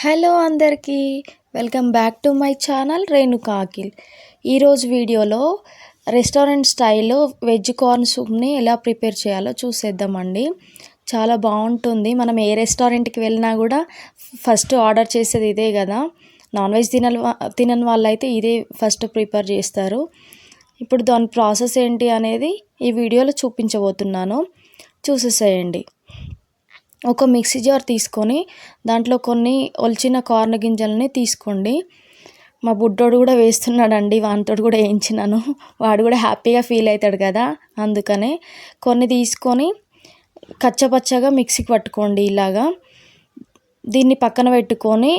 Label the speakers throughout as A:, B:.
A: Hello అందరికీ welcome back to my channel Renuka Akhil. ఈరోజు వీడియోలో రెస్టారెంట్ స్టైల్లో వెజ్ కార్న్ సూప్ని ఎలా ప్రిపేర్ చేయాలో చూసేద్దామండి. చాలా బాగుంటుంది. మనం ఏ రెస్టారెంట్కి వెళ్ళినా కూడా ఫస్ట్ ఆర్డర్ చేసేది ఇదే కదా. నాన్ వెజ్ తినని వాళ్ళైతే ఇదే ఫస్ట్ ప్రిపేర్ చేస్తారు. ఇప్పుడు దాని ప్రాసెస్ ఏంటి అనేది ఈ వీడియోలో చూపించబోతున్నాను, చూసేసేయండి. ఒక మిక్సీ జార్ తీసుకొని దాంట్లో కొన్ని ఒలిచిన కార్న్ గింజలని తీసుకోండి. మా బుడ్డోడు కూడా వేస్తున్నాడండి, వానితోడు కూడా వేయించినాను. వాడు కూడా హ్యాపీగా ఫీల్ అవుతాడు కదా, అందుకనే కొన్ని తీసుకొని కచ్చపచ్చగా మిక్సీకి పట్టుకోండి. ఇలాగా దీన్ని పక్కన పెట్టుకొని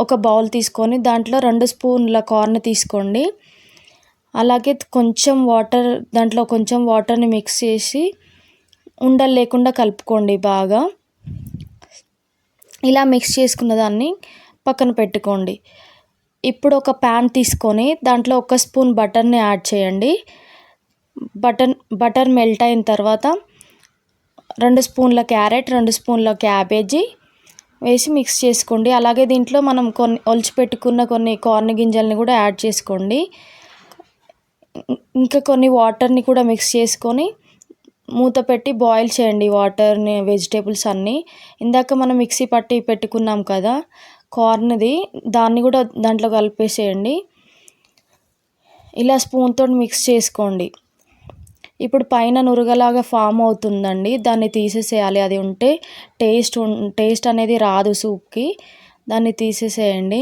A: ఒక బౌల్ తీసుకొని దాంట్లో 2 స్పూన్ల కార్న్ తీసుకోండి. అలాగే దాంట్లో కొంచెం వాటర్ని మిక్స్ చేసి ఉండలు లేకుండా కలుపుకోండి బాగా. ఇలా మిక్స్ చేసుకున్న దాన్ని పక్కన పెట్టుకోండి. ఇప్పుడు ఒక ప్యాన్ తీసుకొని దాంట్లో 1 స్పూన్ బటర్ని యాడ్ చేయండి. బటర్ మెల్ట్ అయిన తర్వాత 2 స్పూన్ల క్యారెట్, 2 స్పూన్ల క్యాబేజీ వేసి మిక్స్ చేసుకోండి. అలాగే దీంట్లో మనం ఒలిచిపెట్టుకున్న కొన్ని కార్న్ గింజల్ని కూడా యాడ్ చేసుకోండి. ఇంకా కొన్ని వాటర్ని కూడా మిక్స్ చేసుకొని మూత పెట్టి బాయిల్ చేయండి వాటర్ని, వెజిటేబుల్స్ అన్నీ. ఇందాక మనం మిక్సీ పట్టి పెట్టుకున్నాం కదా కార్న్ది, దాన్ని కూడా దాంట్లో కలిపేసేయండి. ఇలా స్పూన్తో మిక్స్ చేసుకోండి. ఇప్పుడు పైన నురగలాగా ఫామ్ అవుతుందండి, దాన్ని తీసేసేయాలి. అది ఉంటే టేస్ట్ అనేది రాదు సూప్కి. దాన్ని తీసేసేయండి.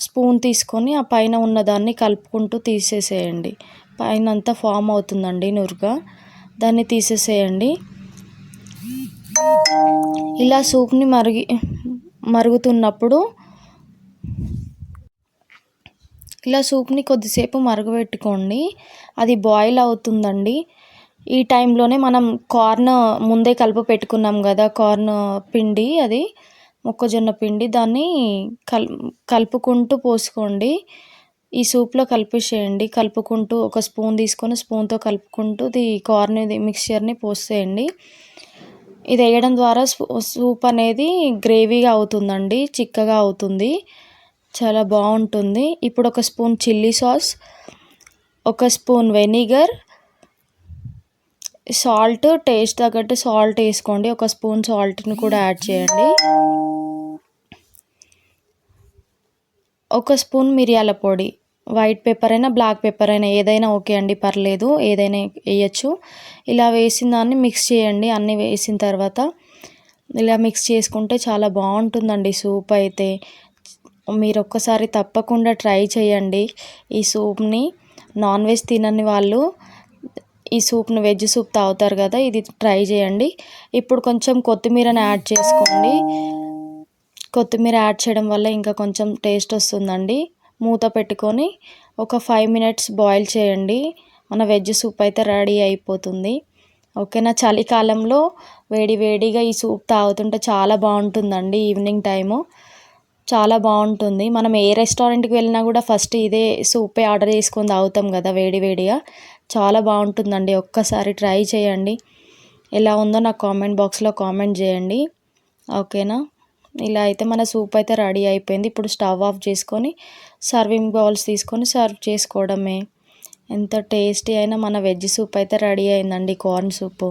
A: స్పూన్ తీసుకొని ఆ పైన ఉన్నదాన్ని కలుపుకుంటూ తీసేసేయండి. పైన అంతా ఫామ్ అవుతుందండి నురగ, దాన్ని తీసేసేయండి. ఇలా సూప్ని మరుగుతున్నప్పుడు ఇలా సూప్ని కొద్దిసేపు మరగబెట్టుకోండి. అది బాయిల్ అవుతుందండి. ఈ టైంలోనే మనం కార్న్ ముందే కలిపి పెట్టుకున్నాం కదా, కార్న్ పిండి, అది మొక్కజొన్న పిండి, దాన్ని కలుపుకుంటూ పోసుకోండి. ఈ సూప్లో కలిపేసేయండి. కలుపుకుంటూ ఒక స్పూన్ తీసుకొని స్పూన్తో కలుపుకుంటూ కార్న్ మిక్చర్ని పోసేయండి. ఇది వేయడం ద్వారా సూప్ అనేది గ్రేవీగా అవుతుందండి, చిక్కగా అవుతుంది, చాలా బాగుంటుంది. ఇప్పుడు 1 spoon chilli sauce, 1 spoon vinegar, salt, taste తగ్గట్టు సాల్ట్ వేసుకోండి. 1 స్పూన్ సాల్ట్ని కూడా యాడ్ చేయండి. 1 స్పూన్ మిరియాల పొడి, వైట్ పెప్పర్ అయినా బ్లాక్ పెప్పర్ అయినా ఏదైనా ఓకే అండి, పర్లేదు, ఏదైనా వేయచ్చు. ఇలా వేసిన దాన్ని మిక్స్ చేయండి. అన్నీ వేసిన తర్వాత ఇలా మిక్స్ చేసుకుంటే చాలా బాగుంటుందండి సూప్ అయితే. మీరు ఒక్కసారి తప్పకుండా ట్రై చేయండి ఈ సూప్ని. నాన్ వెజ్ తినని వాళ్ళు ఈ సూప్ని, వెజ్ సూప్ తాగుతారు కదా, ఇది ట్రై చేయండి. ఇప్పుడు కొంచెం కొత్తిమీరని యాడ్ చేసుకోండి. కొత్తిమీర యాడ్ చేయడం వల్ల ఇంకా కొంచెం టేస్ట్ వస్తుందండి. మూత పెట్టుకొని ఒక 5 మినిట్స్ బాయిల్ చేయండి. మన వెజ్ సూప్ అయితే రెడీ అయిపోతుంది. ఓకేనా. చలికాలంలో వేడిగా ఈ సూప్ తాగుతుంటే చాలా బాగుంటుందండి. ఈవినింగ్ టైము చాలా బాగుంటుంది. మనం ఏ రెస్టారెంట్కి వెళ్ళినా కూడా ఫస్ట్ ఇదే సూపే ఆర్డర్ చేసుకొని తాగుతాం కదా వేడిగా. చాలా బాగుంటుందండి. ఒక్కసారి ట్రై చేయండి. ఎలా ఉందో నాకు కామెంట్ బాక్స్లో కామెంట్ చేయండి. ఓకేనా. ఇలా అయితే మన సూప్ అయితే రెడీ అయిపోయింది. ఇప్పుడు స్టవ్ ఆఫ్ చేసుకొని సర్వింగ్ బౌల్స్ తీసుకొని సర్వ్ చేసుకోవడమే. ఎంత టేస్టీ అయినా మన వెజ్ సూప్ అయితే రెడీ అయిందండి, కార్న్ సూపు.